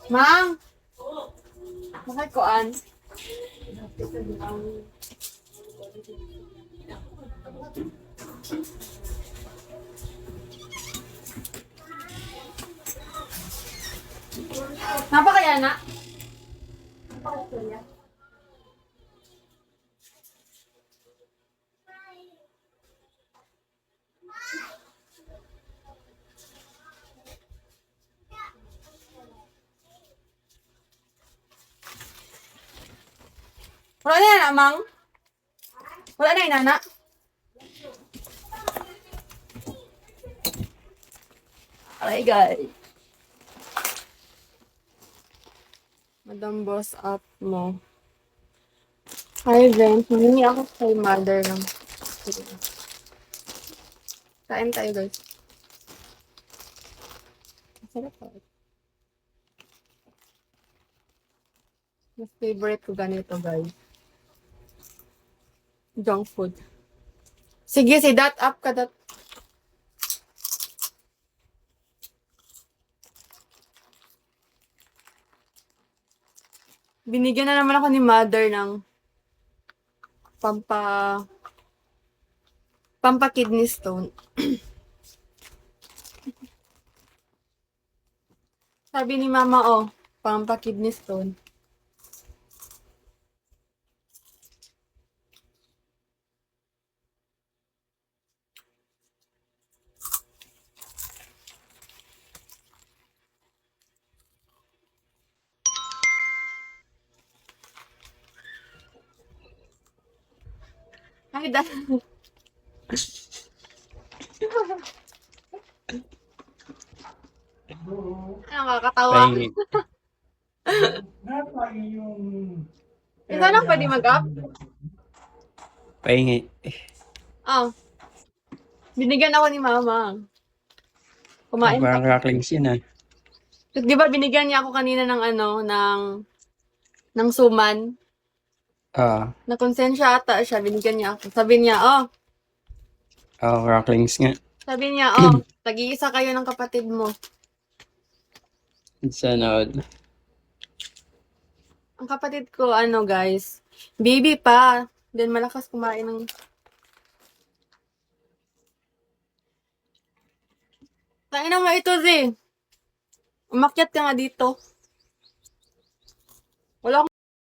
Mang! Bakit koan? Napakaya na? Wala na yan, Mang? Wala na inana? Alright, guys. Madam boss up mo. Hi, Ben. Humingi ako kay mother ng... Kain tayo, guys. Masarap pa. Mas favorite ko ganito, guys. Junk food. Sige, si that up ka, that. Binigyan na naman ako ni mother ng pampa kidney stone. Sabi ni mama, oh, pampa kidney stone. Ay, nakakatawa. Ikaw na pwede mag-up? Pahingi. Oh. Binigyan ako ni mama. Kumain Parang pa. cracklings yun ah. Di ba binigyan niya ako kanina ng ng suman? Nakonsensya ata siya, binigyan niya ako. Sabi niya, cracklings nga. sabi niya, tag-iisa kayo ng kapatid mo. Sanod. Ang kapatid ko, guys, baby pa. Then malakas kumain ng... Tangina mo ito, Zee. Umakyat ka nga dito. Wala akong